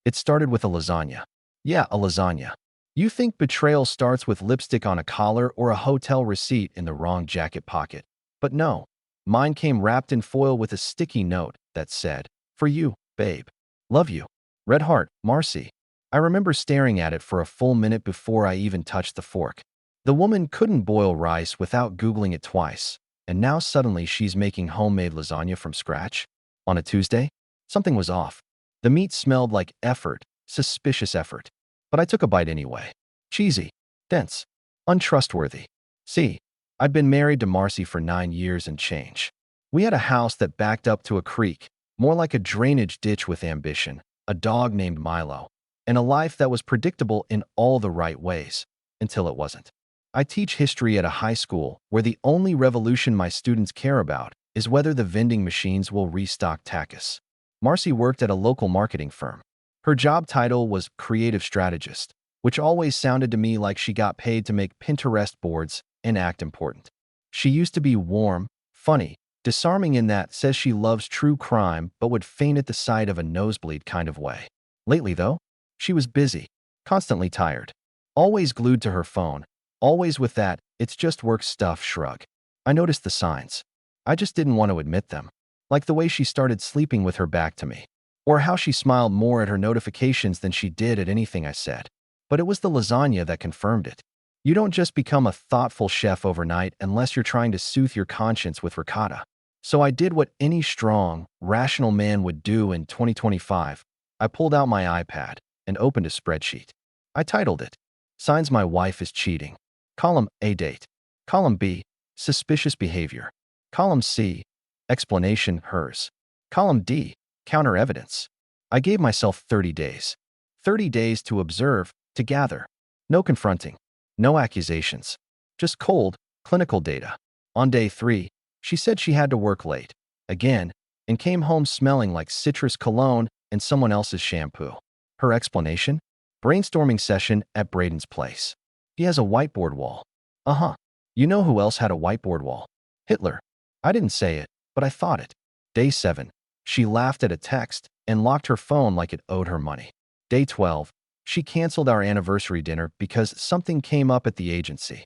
It started with a lasagna. Yeah, a lasagna. You think betrayal starts with lipstick on a collar or a hotel receipt in the wrong jacket pocket. But no. Mine came wrapped in foil with a sticky note that said, "For you, babe. Love you. Red heart, Marcy." I remember staring at it for a full minute before I even touched the fork. The woman couldn't boil rice without Googling it twice, and now suddenly she's making homemade lasagna from scratch? On a Tuesday? Something was off. The meat smelled like effort, suspicious effort. But I took a bite anyway. Cheesy, dense, untrustworthy. See, I'd been married to Marcy for 9 years and change. We had a house that backed up to a creek, more like a drainage ditch with ambition, a dog named Milo, and a life that was predictable in all the right ways, until it wasn't. I teach history at a high school where the only revolution my students care about is whether the vending machines will restock tacos. Marcy worked at a local marketing firm. Her job title was creative strategist, which always sounded to me like she got paid to make Pinterest boards and act important. She used to be warm, funny, disarming in that says she loves true crime but would faint at the sight of a nosebleed kind of way. Lately, though, she was busy, constantly tired, always glued to her phone, always with that "it's just work stuff" shrug. I noticed the signs. I just didn't want to admit them, like the way she started sleeping with her back to me, or how she smiled more at her notifications than she did at anything I said. But it was the lasagna that confirmed it. You don't just become a thoughtful chef overnight unless you're trying to soothe your conscience with ricotta. So I did what any strong, rational man would do in 2025. I pulled out my iPad and opened a spreadsheet. I titled it, "Signs My Wife is Cheating." Column A, date. Column B, suspicious behavior. Column C, explanation, hers. Column D, counter evidence. I gave myself 30 days. 30 days to observe, to gather. No confronting. No accusations. Just cold, clinical data. On day 3, she said she had to work late, again, and came home smelling like citrus cologne and someone else's shampoo. Her explanation? Brainstorming session at Braden's place. He has a whiteboard wall. Uh-huh. You know who else had a whiteboard wall? Hitler. I didn't say it, but I thought it. Day 7. She laughed at a text and locked her phone like it owed her money. Day 12. She canceled our anniversary dinner because something came up at the agency.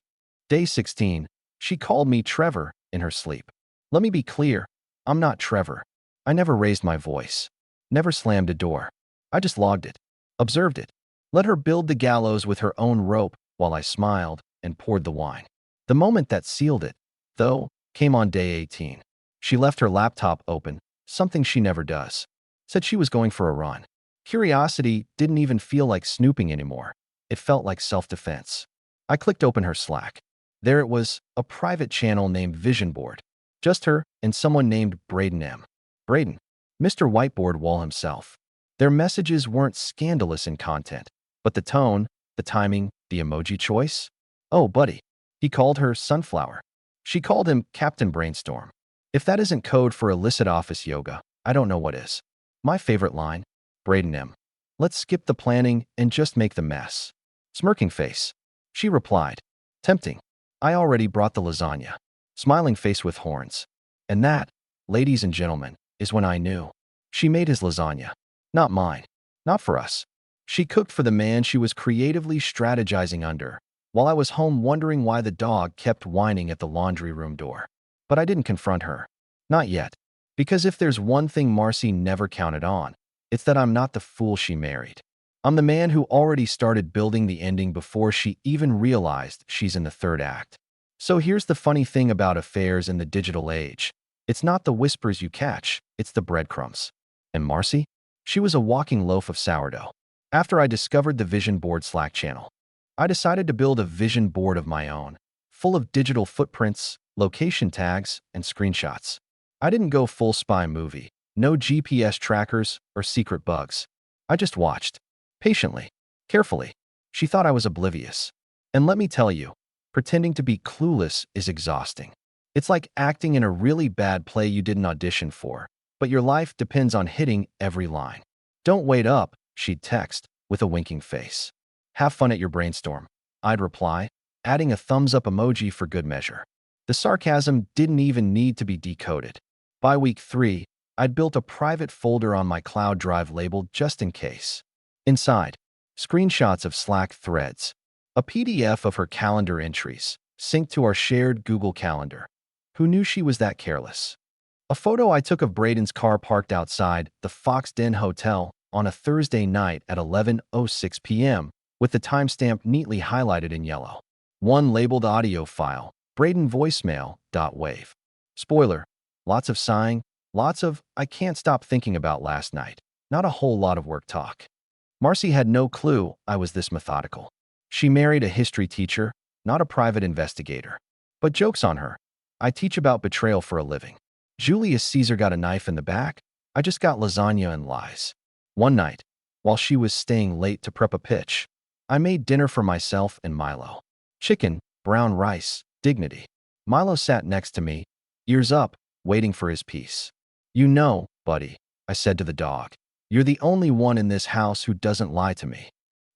Day 16. She called me Trevor in her sleep. Let me be clear. I'm not Trevor. I never raised my voice. Never slammed a door. I just logged it. Observed it. Let her build the gallows with her own rope while I smiled and poured the wine. The moment that sealed it, though, came on day 18. She left her laptop open, something she never does. Said she was going for a run. Curiosity didn't even feel like snooping anymore. It felt like self-defense. I clicked open her Slack. There it was, a private channel named Vision Board. Just her and someone named Braden M. Braden, Mr. Whiteboard Wall himself. Their messages weren't scandalous in content, but the tone, the timing, the emoji choice? Oh, buddy. He called her Sunflower. She called him Captain Brainstorm. If that isn't code for illicit office yoga, I don't know what is. My favorite line, Braden M. Let's skip the planning and just make the mess. Smirking face. She replied, tempting. I already brought the lasagna. Smiling face with horns. And that, ladies and gentlemen, is when I knew. She made his lasagna. Not mine. Not for us. She cooked for the man she was creatively strategizing under, while I was home wondering why the dog kept whining at the laundry room door. But I didn't confront her. Not yet. Because if there's one thing Marcy never counted on, it's that I'm not the fool she married. I'm the man who already started building the ending before she even realized she's in the third act. So here's the funny thing about affairs in the digital age. It's not the whispers you catch, it's the breadcrumbs. And Marcy? She was a walking loaf of sourdough. After I discovered the Vision Board Slack channel, I decided to build a vision board of my own, full of digital footprints, location tags, and screenshots. I didn't go full spy movie, no GPS trackers or secret bugs. I just watched. Patiently. Carefully. She thought I was oblivious. And let me tell you, pretending to be clueless is exhausting. It's like acting in a really bad play you didn't audition for, but your life depends on hitting every line. Don't wait up, she'd text, with a winking face. Have fun at your brainstorm, I'd reply, adding a thumbs-up emoji for good measure. The sarcasm didn't even need to be decoded. By week 3, I'd built a private folder on my cloud drive labeled just in case. Inside, screenshots of Slack threads, a PDF of her calendar entries, synced to our shared Google Calendar. Who knew she was that careless? A photo I took of Braden's car parked outside the Fox Den Hotel on a Thursday night at 11:06 p.m., with the timestamp neatly highlighted in yellow. One labeled audio file, Braden voicemail.wave. Spoiler, lots of sighing, lots of I can't stop thinking about last night, not a whole lot of work talk. Marcy had no clue I was this methodical. She married a history teacher, not a private investigator. But joke's on her. I teach about betrayal for a living. Julius Caesar got a knife in the back. I just got lasagna and lies. One night, while she was staying late to prep a pitch, I made dinner for myself and Milo. Chicken, brown rice, dignity. Milo sat next to me, ears up, waiting for his piece. You know, buddy, I said to the dog, you're the only one in this house who doesn't lie to me.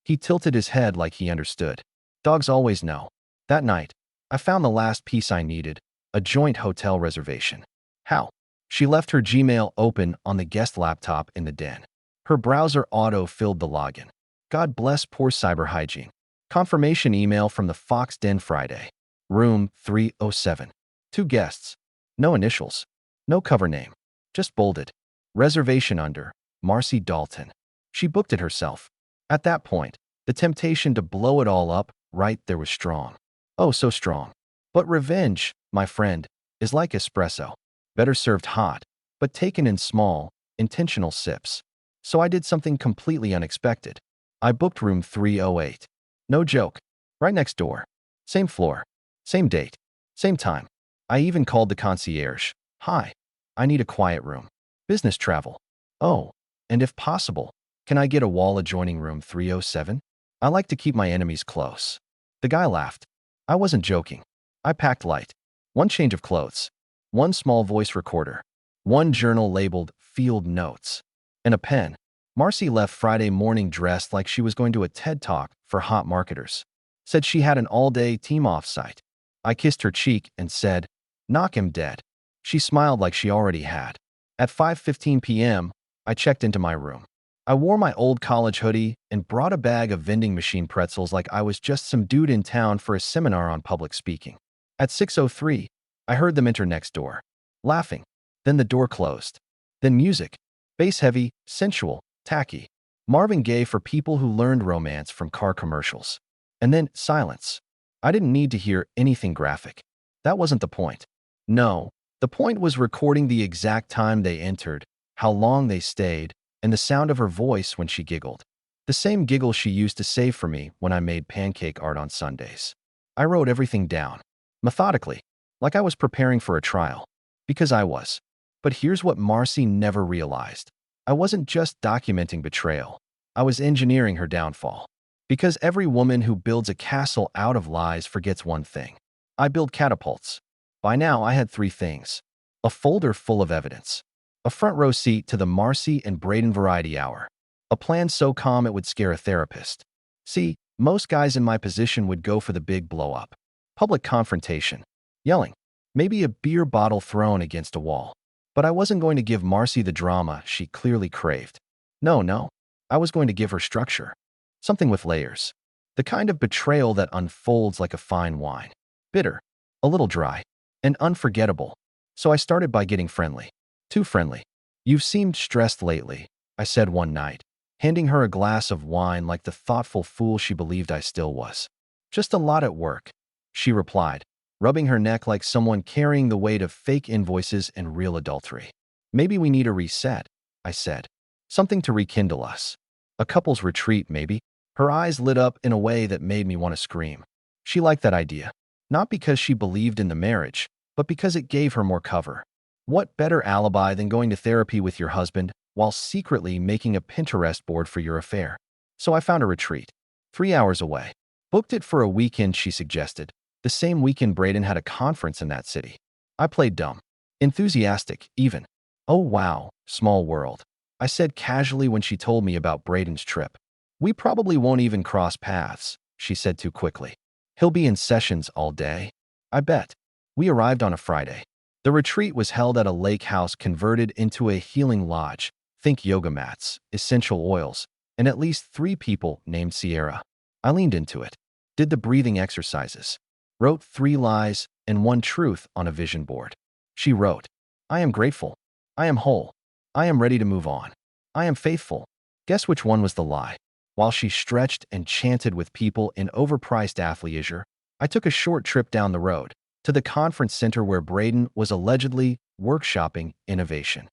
He tilted his head like he understood. Dogs always know. That night, I found the last piece I needed, a joint hotel reservation. How? She left her Gmail open on the guest laptop in the den. Her browser auto-filled the login. God bless poor cyber hygiene. Confirmation email from the Fox Den Friday. Room 307. 2 guests. No initials. No cover name. Just bolded. Reservation under Marcy Dalton. She booked it herself. At that point, the temptation to blow it all up right there was strong. Oh, so strong. But revenge, my friend, is like espresso. Better served hot, but taken in small, intentional sips. So I did something completely unexpected. I booked room 308. No joke. Right next door. Same floor. Same date. Same time. I even called the concierge. Hi. I need a quiet room. Business travel. Oh, and if possible, can I get a wall adjoining room 307? I like to keep my enemies close. The guy laughed. I wasn't joking. I packed light. One change of clothes. One small voice recorder. One journal labeled Field Notes. And a pen. Marcy left Friday morning dressed like she was going to a TED Talk for hot marketers. Said she had an all-day team offsite. I kissed her cheek and said, knock him dead. She smiled like she already had. At 5:15 p.m., I checked into my room. I wore my old college hoodie and brought a bag of vending machine pretzels like I was just some dude in town for a seminar on public speaking. At 6:03, I heard them enter next door, laughing. Then the door closed. Then music, bass-heavy, sensual, tacky. Marvin Gaye for people who learned romance from car commercials. And then silence. I didn't need to hear anything graphic. That wasn't the point. No, the point was recording the exact time they entered, how long they stayed, and the sound of her voice when she giggled. The same giggle she used to save for me when I made pancake art on Sundays. I wrote everything down, methodically, like I was preparing for a trial. Because I was. But here's what Marcy never realized. I wasn't just documenting betrayal. I was engineering her downfall. Because every woman who builds a castle out of lies forgets one thing. I build catapults. By now, I had 3 things. A folder full of evidence. A front row seat to the Marcy and Braden Variety Hour. A plan so calm it would scare a therapist. See, most guys in my position would go for the big blow-up. Public confrontation. Yelling. Maybe a beer bottle thrown against a wall. But I wasn't going to give Marcy the drama she clearly craved. No. I was going to give her structure. Something with layers. The kind of betrayal that unfolds like a fine wine. Bitter. A little dry. And unforgettable. So I started by getting friendly. Too friendly. You've seemed stressed lately, I said one night, handing her a glass of wine like the thoughtful fool she believed I still was. Just a lot at work, she replied, rubbing her neck like someone carrying the weight of fake invoices and real adultery. Maybe we need a reset, I said. Something to rekindle us. A couple's retreat, maybe. Her eyes lit up in a way that made me want to scream. She liked that idea. Not because she believed in the marriage, but because it gave her more cover. What better alibi than going to therapy with your husband while secretly making a Pinterest board for your affair? So I found a retreat. 3 hours away. Booked it for a weekend, she suggested. The same weekend Braden had a conference in that city. I played dumb. Enthusiastic, even. Oh wow, small world. I said casually when she told me about Braden's trip. We probably won't even cross paths, she said too quickly. He'll be in sessions all day. I bet. We arrived on a Friday. The retreat was held at a lake house converted into a healing lodge. Think yoga mats, essential oils, and at least 3 people named Sierra. I leaned into it, did the breathing exercises, wrote 3 lies and 1 truth on a vision board. She wrote, I am grateful. I am whole. I am ready to move on. I am faithful. Guess which one was the lie? While she stretched and chanted with people in overpriced athleisure, I took a short trip down the road to the conference center where Braden was allegedly workshopping innovation.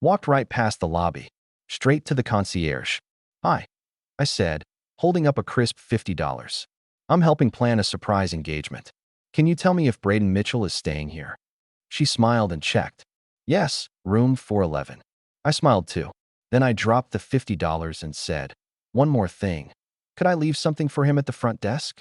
Walked right past the lobby, straight to the concierge. Hi, I said, holding up a crisp $50. I'm helping plan a surprise engagement. Can you tell me if Braden Mitchell is staying here? She smiled and checked. Yes, room 411. I smiled too. Then I dropped the $50 and said, one more thing. Could I leave something for him at the front desk?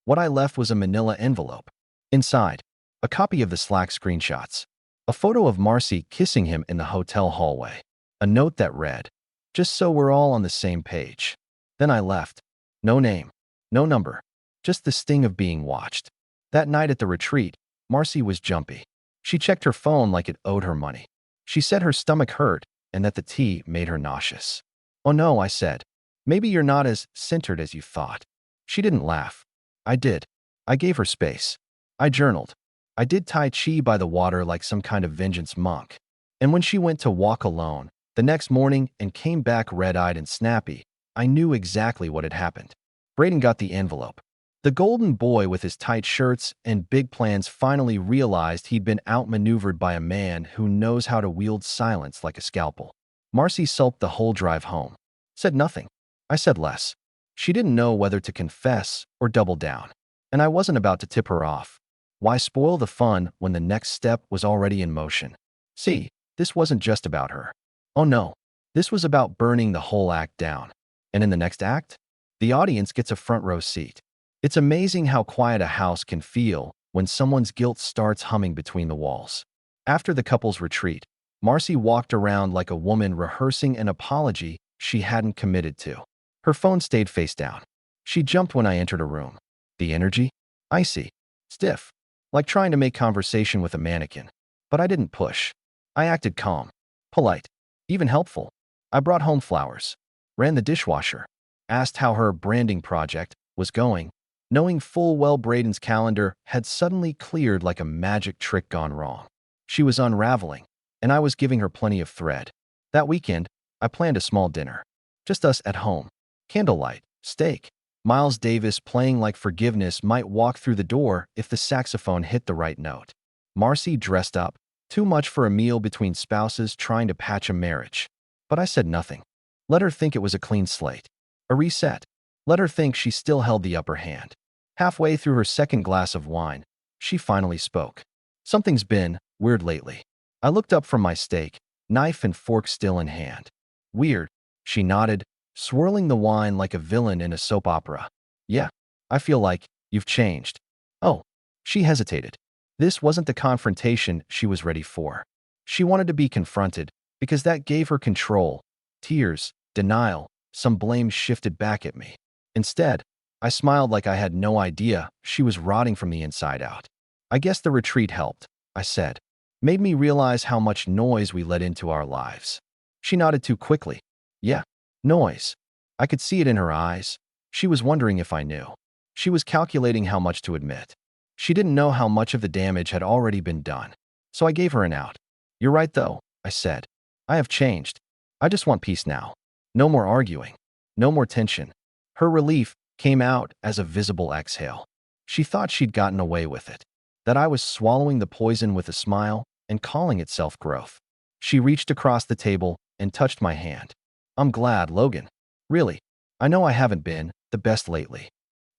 What I left was a manila envelope. Inside, a copy of the Slack screenshots, a photo of Marcy kissing him in the hotel hallway, a note that read, just so we're all on the same page. Then I left. No name, no number, just the sting of being watched. That night at the retreat, Marcy was jumpy. She checked her phone like it owed her money. She said her stomach hurt and that the tea made her nauseous. Oh no, I said. Maybe you're not as centered as you thought. She didn't laugh. I did. I gave her space. I journaled. I did Tai Chi by the water like some kind of vengeance monk. And when she went to walk alone the next morning and came back red-eyed and snappy, I knew exactly what had happened. Braden got the envelope. The golden boy with his tight shirts and big plans finally realized he'd been outmaneuvered by a man who knows how to wield silence like a scalpel. Marcy sulked the whole drive home. Said nothing. I said less. She didn't know whether to confess or double down. And I wasn't about to tip her off. Why spoil the fun when the next step was already in motion? See, this wasn't just about her. Oh no, this was about burning the whole act down. And in the next act, the audience gets a front row seat. It's amazing how quiet a house can feel when someone's guilt starts humming between the walls. After the couple's retreat, Marcy walked around like a woman rehearsing an apology she hadn't committed to. Her phone stayed face down. She jumped when I entered a room. The energy? Icy. Stiff. Like trying to make conversation with a mannequin. But I didn't push. I acted calm. Polite. Even helpful. I brought home flowers. Ran the dishwasher. Asked how her branding project was going, knowing full well Braden's calendar had suddenly cleared like a magic trick gone wrong. She was unraveling, and I was giving her plenty of thread. That weekend, I planned a small dinner. Just us at home. Candlelight, steak. Miles Davis playing like forgiveness might walk through the door if the saxophone hit the right note. Marcy dressed up, too much for a meal between spouses trying to patch a marriage. But I said nothing. Let her think it was a clean slate. A reset. Let her think she still held the upper hand. Halfway through her second glass of wine, she finally spoke. Something's been weird lately. I looked up from my steak, knife and fork still in hand. Weird, she nodded, swirling the wine like a villain in a soap opera. Yeah, I feel like you've changed. Oh, she hesitated. This wasn't the confrontation she was ready for. She wanted to be confronted because that gave her control. Tears, denial, some blame shifted back at me. Instead, I smiled like I had no idea she was rotting from the inside out. I guess the retreat helped, I said. Made me realize how much noise we let into our lives. She nodded too quickly. Yeah, noise. I could see it in her eyes. She was wondering if I knew. She was calculating how much to admit. She didn't know how much of the damage had already been done. So I gave her an out. You're right though, I said. I have changed. I just want peace now. No more arguing. No more tension. Her relief came out as a visible exhale. She thought she'd gotten away with it. That I was swallowing the poison with a smile and calling it self-growth. She reached across the table and touched my hand. I'm glad, Logan. Really, I know I haven't been the best lately.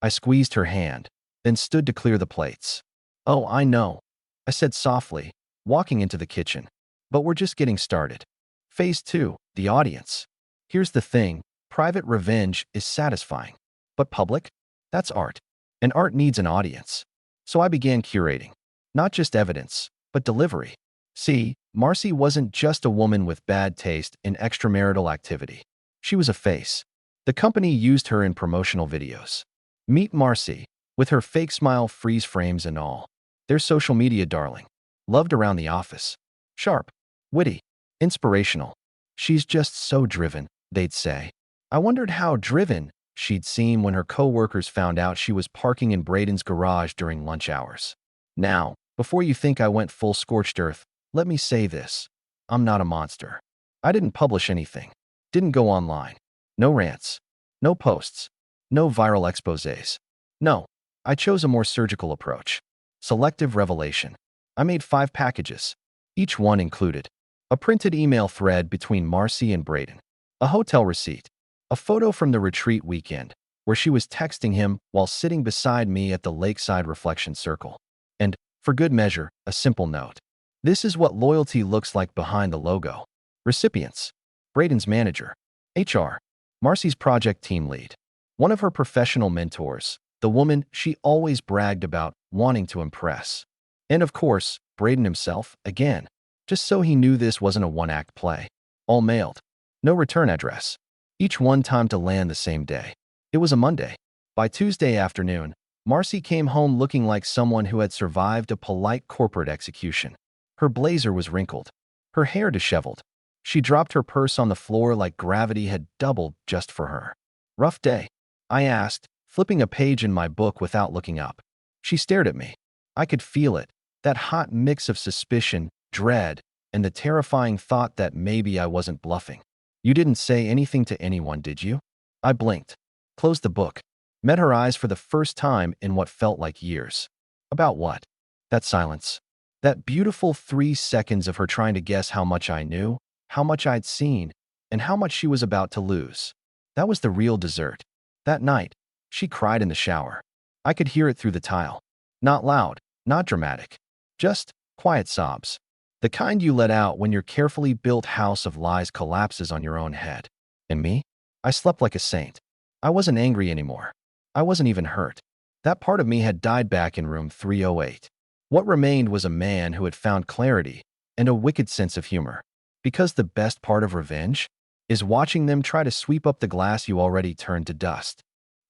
I squeezed her hand, then stood to clear the plates. Oh, I know, I said softly, walking into the kitchen. But we're just getting started. Phase 2, the audience. Here's the thing, private revenge is satisfying. But public? That's art. And art needs an audience. So I began curating. Not just evidence, but delivery. See, Marcy wasn't just a woman with bad taste in extramarital activity. She was a face. The company used her in promotional videos. Meet Marcy, with her fake smile, freeze frames and all. Their social media darling. Loved around the office. Sharp. Witty. Inspirational. She's just so driven, they'd say. I wondered how driven she'd seem when her coworkers found out she was parking in Braden's garage during lunch hours. Now, before you think I went full scorched earth, let me say this. I'm not a monster. I didn't publish anything. Didn't go online. No rants. No posts. No viral exposés. No, I chose a more surgical approach. Selective revelation. I made 5 packages. Each one included a printed email thread between Marcy and Braden, a hotel receipt, a photo from the retreat weekend where she was texting him while sitting beside me at the lakeside reflection circle, and, for good measure, a simple note. This is what loyalty looks like behind the logo. Recipients: Braden's manager, HR, Marcy's project team lead, one of her professional mentors, the woman she always bragged about wanting to impress. And of course, Braden himself, again, just so he knew this wasn't a one-act play. All mailed. No return address. Each one timed to land the same day. It was a Monday. By Tuesday afternoon, Marcy came home looking like someone who had survived a polite corporate execution. Her blazer was wrinkled, her hair disheveled. She dropped her purse on the floor like gravity had doubled just for her. "Rough day?" I asked, flipping a page in my book without looking up. She stared at me. I could feel it, that hot mix of suspicion, dread, and the terrifying thought that maybe I wasn't bluffing. "You didn't say anything to anyone, did you?" I blinked, closed the book, met her eyes for the first time in what felt like years. About what? That silence. That beautiful 3 seconds of her trying to guess how much I knew, how much I'd seen, and how much she was about to lose. That was the real dessert. That night, she cried in the shower. I could hear it through the tile. Not loud, not dramatic. Just quiet sobs. The kind you let out when your carefully built house of lies collapses on your own head. And me? I slept like a saint. I wasn't angry anymore. I wasn't even hurt. That part of me had died back in room 308. What remained was a man who had found clarity and a wicked sense of humor. Because the best part of revenge is watching them try to sweep up the glass you already turned to dust.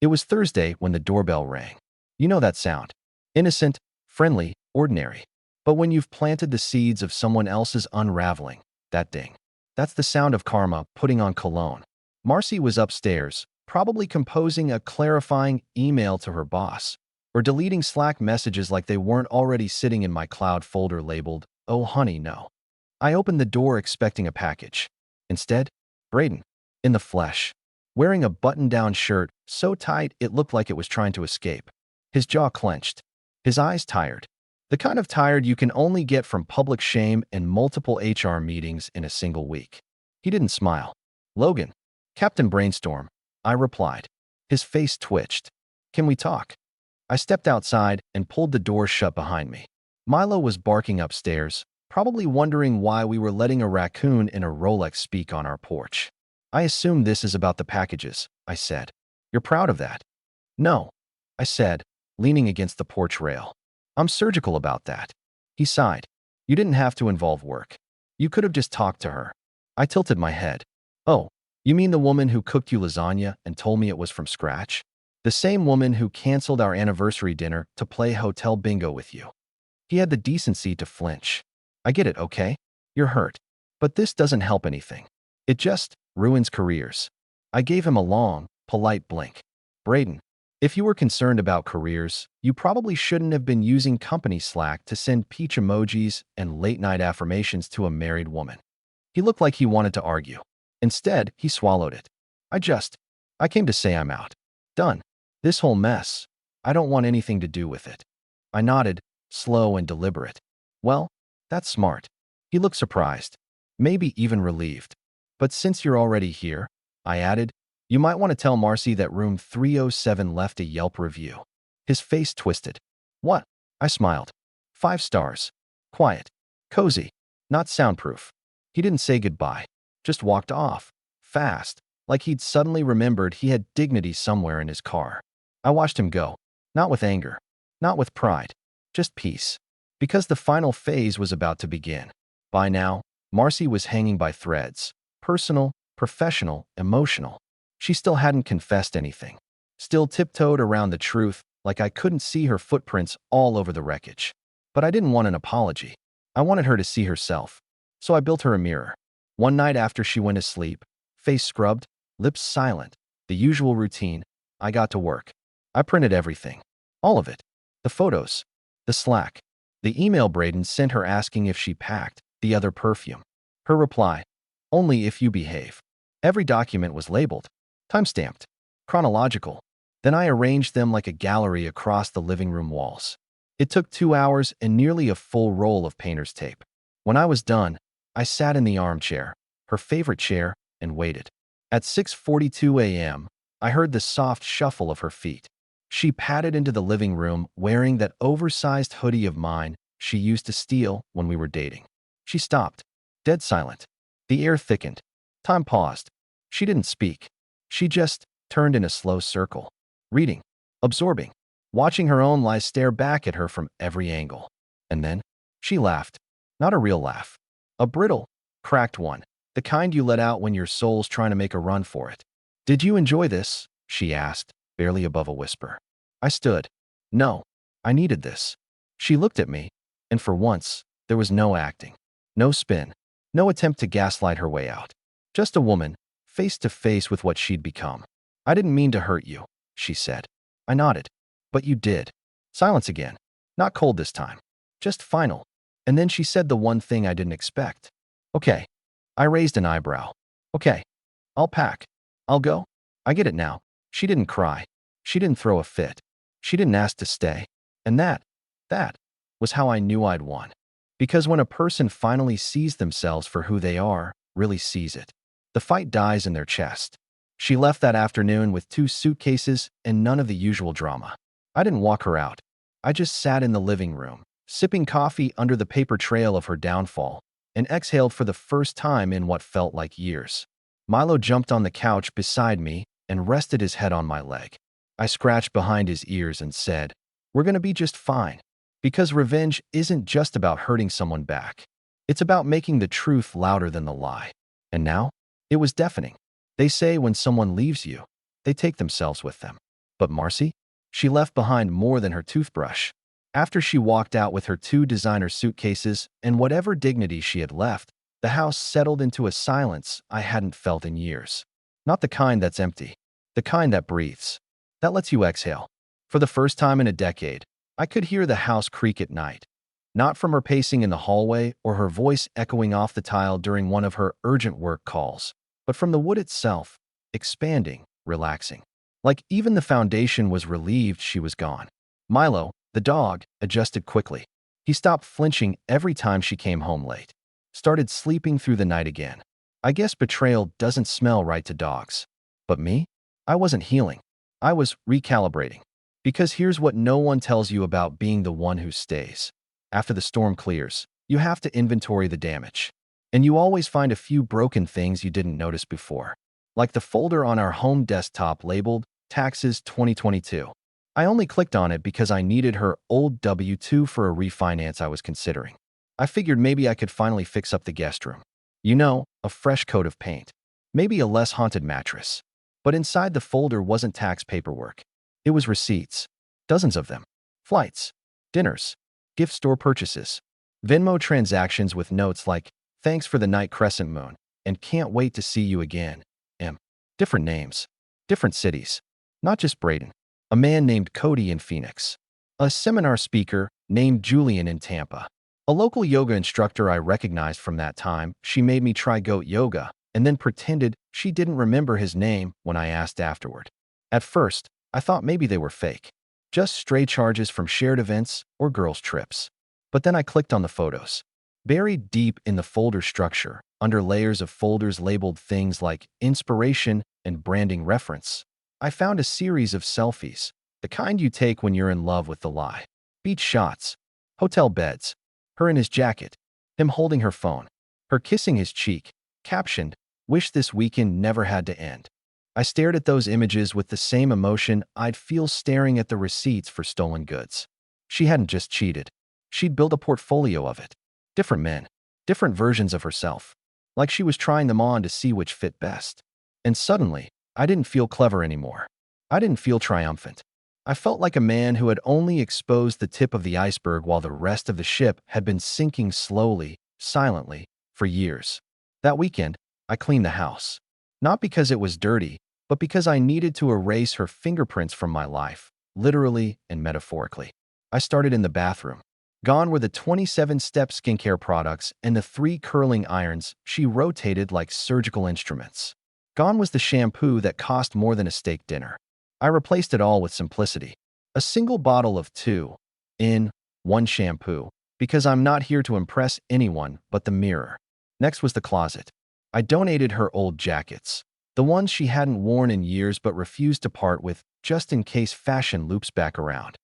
It was Thursday when the doorbell rang. You know that sound. Innocent, friendly, ordinary. But when you've planted the seeds of someone else's unraveling, that ding. That's the sound of karma putting on cologne. Marcy was upstairs, probably composing a clarifying email to her boss, or deleting Slack messages like they weren't already sitting in my cloud folder labeled, "Oh honey, no." I opened the door expecting a package. Instead, Braden, in the flesh, wearing a button-down shirt so tight it looked like it was trying to escape. His jaw clenched, his eyes tired. The kind of tired you can only get from public shame and multiple HR meetings in a single week. He didn't smile. "Logan, Captain Brainstorm," I replied. His face twitched. "Can we talk?" I stepped outside and pulled the door shut behind me. Milo was barking upstairs, probably wondering why we were letting a raccoon in a Rolex speak on our porch. "I assume this is about the packages," I said. "You're proud of that?" "No," I said, leaning against the porch rail. "I'm surgical about that." He sighed. "You didn't have to involve work. You could have just talked to her." I tilted my head. "Oh, you mean the woman who cooked you lasagna and told me it was from scratch? The same woman who canceled our anniversary dinner to play hotel bingo with you." He had the decency to flinch. "I get it, okay? You're hurt. But this doesn't help anything. It just ruins careers." I gave him a long, polite blink. "Braden, if you were concerned about careers, you probably shouldn't have been using company Slack to send peach emojis and late-night affirmations to a married woman." He looked like he wanted to argue. Instead, he swallowed it. I came to say I'm out. Done. This whole mess. I don't want anything to do with it." I nodded, slow and deliberate. "Well, that's smart." He looked surprised, maybe even relieved. "But since you're already here," I added, "you might want to tell Marcy that room 307 left a Yelp review." His face twisted. "What?" I smiled. 5 stars. Quiet. Cozy. Not soundproof. He didn't say goodbye. Just walked off. Fast. Like he'd suddenly remembered he had dignity somewhere in his car. I watched him go. Not with anger. Not with pride. Just peace. Because the final phase was about to begin. By now, Marcy was hanging by threads. Personal, professional, emotional. She still hadn't confessed anything. Still tiptoed around the truth like I couldn't see her footprints all over the wreckage. But I didn't want an apology. I wanted her to see herself. So I built her a mirror. One night after she went to sleep, face scrubbed, lips silent, the usual routine. I got to work. I printed everything. All of it. The photos. The Slack. The email Braden sent her asking if she packed the other perfume. Her reply, only if you behave. Every document was labeled, time-stamped, chronological. Then I arranged them like a gallery across the living room walls. It took 2 hours and nearly a full roll of painter's tape. When I was done, I sat in the armchair, her favorite chair, and waited. At 6:42 a.m., I heard the soft shuffle of her feet. She padded into the living room wearing that oversized hoodie of mine she used to steal when we were dating. She stopped, dead silent. The air thickened. Time paused. She didn't speak. She just turned in a slow circle, reading, absorbing, watching her own lies stare back at her from every angle. And then she laughed. Not a real laugh. A brittle, cracked one, the kind you let out when your soul's trying to make a run for it. Did you enjoy this? She asked, barely above a whisper. I stood. No, I needed this. She looked at me, and for once, there was no acting, no spin, no attempt to gaslight her way out. Just a woman, face to face with what she'd become. I didn't mean to hurt you, she said. I nodded. But you did. Silence again. Not cold this time. Just final. And then she said the one thing I didn't expect. Okay. I raised an eyebrow. Okay. I'll pack. I'll go. I get it now. She didn't cry. She didn't throw a fit. She didn't ask to stay. And that was how I knew I'd won. Because when a person finally sees themselves for who they are, really sees it, the fight dies in their chest. She left that afternoon with 2 suitcases and none of the usual drama. I didn't walk her out. I just sat in the living room, sipping coffee under the paper trail of her downfall, and exhaled for the first time in what felt like years. Milo jumped on the couch beside me and rested his head on my leg. I scratched behind his ears and said, "We're gonna be just fine." Because revenge isn't just about hurting someone back. It's about making the truth louder than the lie. And now, it was deafening. They say when someone leaves you, they take themselves with them. But Marcy? She left behind more than her toothbrush. After she walked out with her 2 designer suitcases and whatever dignity she had left, the house settled into a silence I hadn't felt in years. Not the kind that's empty, the kind that breathes, that lets you exhale. For the first time in a decade, I could hear the house creak at night. Not from her pacing in the hallway or her voice echoing off the tile during one of her urgent work calls, but from the wood itself, expanding, relaxing. Like even the foundation was relieved she was gone. Milo, the dog, adjusted quickly. He stopped flinching every time she came home late. Started sleeping through the night again. I guess betrayal doesn't smell right to dogs. But me? I wasn't healing. I was recalibrating. Because here's what no one tells you about being the one who stays. After the storm clears, you have to inventory the damage. And you always find a few broken things you didn't notice before. Like the folder on our home desktop labeled Taxes 2022. I only clicked on it because I needed her old W-2 for a refinance I was considering. I figured maybe I could finally fix up the guest room. You know, a fresh coat of paint. Maybe a less haunted mattress. But inside the folder wasn't tax paperwork. It was receipts. Dozens of them. Flights. Dinners. Gift store purchases. Venmo transactions with notes like, "Thanks for the night crescent moon," and "Can't wait to see you again." Different names. Different cities. Not just Braden. A man named Cody in Phoenix. A seminar speaker named Julian in Tampa. A local yoga instructor I recognized from that time. She made me try goat yoga and then pretended she didn't remember his name when I asked afterward. At first, I thought maybe they were fake. Just stray charges from shared events or girls' trips. But then I clicked on the photos. Buried deep in the folder structure, under layers of folders labeled things like inspiration and branding reference, I found a series of selfies, the kind you take when you're in love with the lie. Beach shots, hotel beds, her in his jacket, him holding her phone, her kissing his cheek, captioned, "Wish this weekend never had to end." I stared at those images with the same emotion I'd feel staring at the receipts for stolen goods. She hadn't just cheated. She'd built a portfolio of it. Different men, different versions of herself. Like she was trying them on to see which fit best. And suddenly, I didn't feel clever anymore. I didn't feel triumphant. I felt like a man who had only exposed the tip of the iceberg while the rest of the ship had been sinking slowly, silently, for years. That weekend, I cleaned the house. Not because it was dirty, but because I needed to erase her fingerprints from my life, literally and metaphorically. I started in the bathroom. Gone were the 27-step skincare products and the 3 curling irons she rotated like surgical instruments. Gone was the shampoo that cost more than a steak dinner. I replaced it all with simplicity. A single bottle of 2-in-1 shampoo, because I'm not here to impress anyone but the mirror. Next was the closet. I donated her old jackets, the ones she hadn't worn in years but refused to part with, just in case fashion loops back around.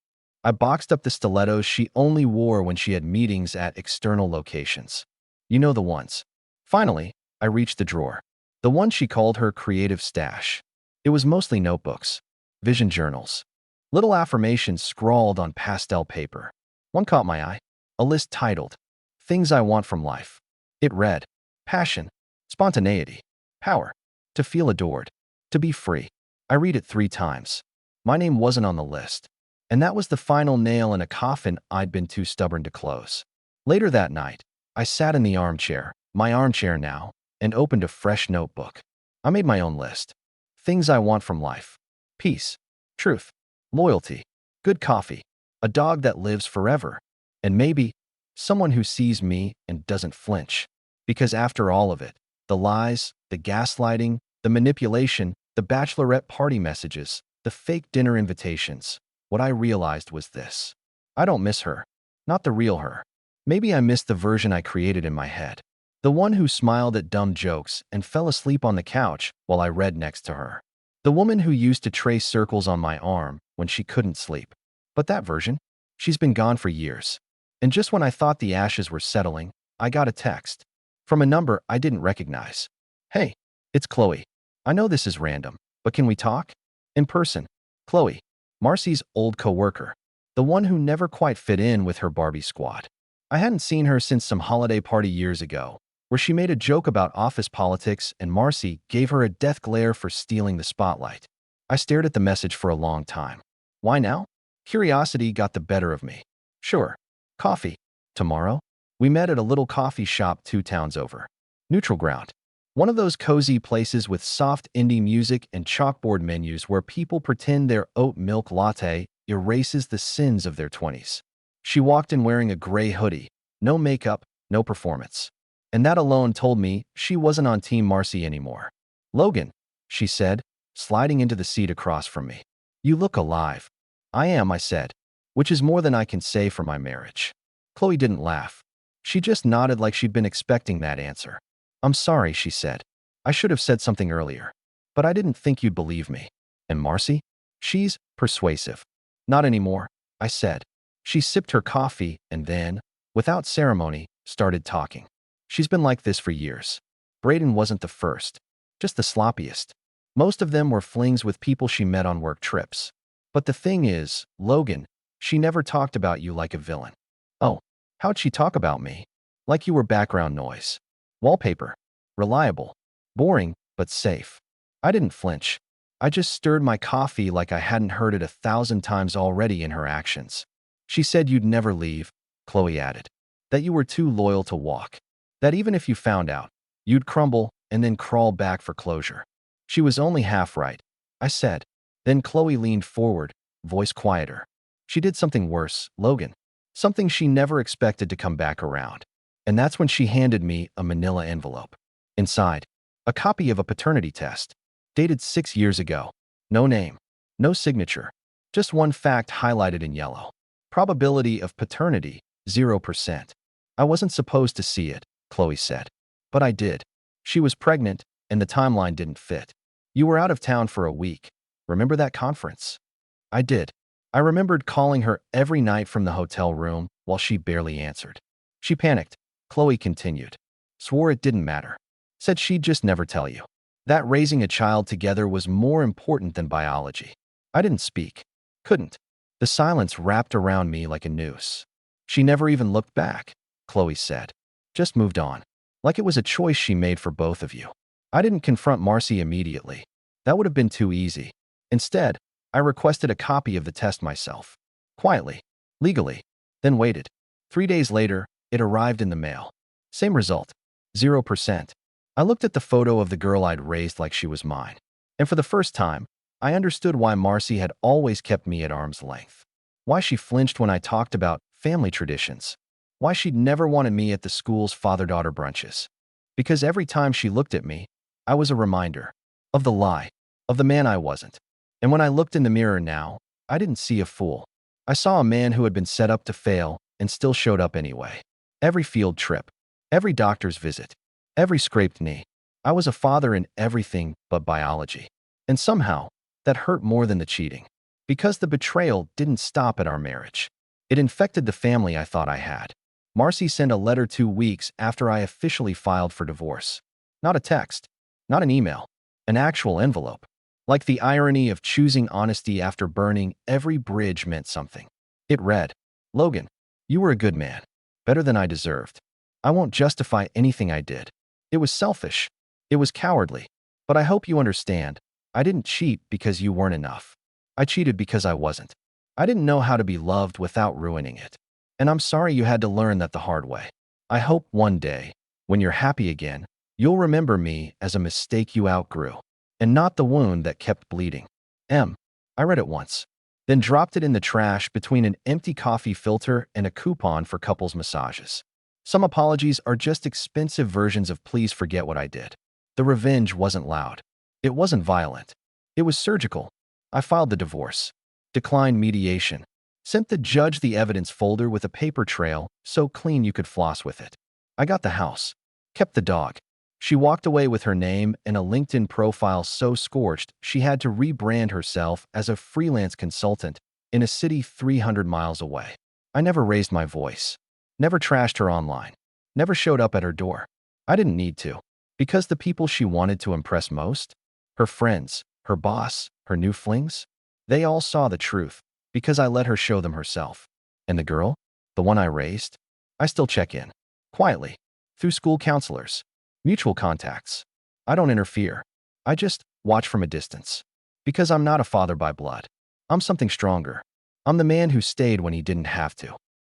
I boxed up the stilettos she only wore when she had meetings at external locations. You know the ones. Finally, I reached the drawer. The one she called her creative stash. It was mostly notebooks, vision journals, little affirmations scrawled on pastel paper. One caught my eye. A list titled, Things I Want from Life. It read, passion, spontaneity, power, to feel adored, to be free. I read it 3 times. My name wasn't on the list. And that was the final nail in a coffin I'd been too stubborn to close. Later that night, I sat in the armchair, my armchair now, and opened a fresh notebook. I made my own list. Things I want from life. Peace, truth, loyalty, good coffee, a dog that lives forever, and maybe someone who sees me and doesn't flinch. Because after all of it, the lies, the gaslighting, the manipulation, the bachelorette party messages, the fake dinner invitations, what I realized was this. I don't miss her. Not the real her. Maybe I missed the version I created in my head. The one who smiled at dumb jokes and fell asleep on the couch while I read next to her. The woman who used to trace circles on my arm when she couldn't sleep. But that version? She's been gone for years. And just when I thought the ashes were settling, I got a text. From a number I didn't recognize. Hey, it's Chloe. I know this is random, but can we talk? In person. Chloe. Marcy's old coworker, the one who never quite fit in with her Barbie squad. I hadn't seen her since some holiday party years ago, where she made a joke about office politics and Marcy gave her a death glare for stealing the spotlight. I stared at the message for a long time. Why now? Curiosity got the better of me. Sure. Coffee. Tomorrow? We met at a little coffee shop 2 towns over. Neutral Ground. One of those cozy places with soft indie music and chalkboard menus where people pretend their oat milk latte erases the sins of their 20s. She walked in wearing a gray hoodie, no makeup, no performance. And that alone told me she wasn't on Team Marcy anymore. Logan, she said, sliding into the seat across from me. You look alive. I am, I said, which is more than I can say for my marriage. Chloe didn't laugh. She just nodded like she'd been expecting that answer. I'm sorry, she said. I should have said something earlier. But I didn't think you'd believe me. And Marcy? She's persuasive. Not anymore, I said. She sipped her coffee and then, without ceremony, started talking. She's been like this for years. Braden wasn't the first, just the sloppiest. Most of them were flings with people she met on work trips. But the thing is, Logan, she never talked about you like a villain. Oh, how'd she talk about me? Like you were background noise. Wallpaper. Reliable. Boring, but safe. I didn't flinch. I just stirred my coffee like I hadn't heard it 1,000 times already in her actions. She said you'd never leave, Chloe added. That you were too loyal to walk. That even if you found out, you'd crumble and then crawl back for closure. She was only half right, I said. Then Chloe leaned forward, voice quieter. She did something worse, Logan. Something she never expected to come back around. And that's when she handed me a manila envelope. Inside, a copy of a paternity test, dated 6 years ago. No name, no signature, just one fact highlighted in yellow. Probability of paternity, 0%. I wasn't supposed to see it, Chloe said. But I did. She was pregnant, and the timeline didn't fit. You were out of town for a week. Remember that conference? I did. I remembered calling her every night from the hotel room while she barely answered. She panicked. Chloe continued. Swore it didn't matter. Said she'd just never tell you. That raising a child together was more important than biology. I didn't speak. Couldn't. The silence wrapped around me like a noose. She never even looked back, Chloe said. Just moved on. Like it was a choice she made for both of you. I didn't confront Marcy immediately. That would have been too easy. Instead, I requested a copy of the test myself. Quietly. Legally. Then waited. 3 days later, it arrived in the mail. Same result. 0%. I looked at the photo of the girl I'd raised like she was mine. And for the first time, I understood why Marcy had always kept me at arm's length. Why she flinched when I talked about family traditions. Why she'd never wanted me at the school's father-daughter brunches. Because every time she looked at me, I was a reminder of the lie, of the man I wasn't. And when I looked in the mirror now, I didn't see a fool. I saw a man who had been set up to fail and still showed up anyway. Every field trip, every doctor's visit, every scraped knee. I was a father in everything but biology. And somehow, that hurt more than the cheating. Because the betrayal didn't stop at our marriage. It infected the family I thought I had. Marcy sent a letter 2 weeks after I officially filed for divorce. Not a text, not an email, an actual envelope. Like the irony of choosing honesty after burning every bridge meant something. It read, "Logan, you were a good man, better than I deserved. I won't justify anything I did. It was selfish. It was cowardly. But I hope you understand, I didn't cheat because you weren't enough. I cheated because I wasn't. I didn't know how to be loved without ruining it. And I'm sorry you had to learn that the hard way. I hope one day, when you're happy again, you'll remember me as a mistake you outgrew, and not the wound that kept bleeding." I read it once, then dropped it in the trash between an empty coffee filter and a coupon for couples massages. Some apologies are just expensive versions of "please forget what I did." The revenge wasn't loud. It wasn't violent. It was surgical. I filed the divorce, declined mediation, sent the judge the evidence folder with a paper trail so clean you could floss with it. I got the house, kept the dog. She walked away with her name and a LinkedIn profile so scorched she had to rebrand herself as a freelance consultant in a city 300 miles away. I never raised my voice, never trashed her online, never showed up at her door. I didn't need to, because the people she wanted to impress most, her friends, her boss, her new flings, they all saw the truth because I let her show them herself. And the girl, the one I raised, I still check in, quietly, through school counselors, mutual contacts. I don't interfere. I just watch from a distance. Because I'm not a father by blood. I'm something stronger. I'm the man who stayed when he didn't have to.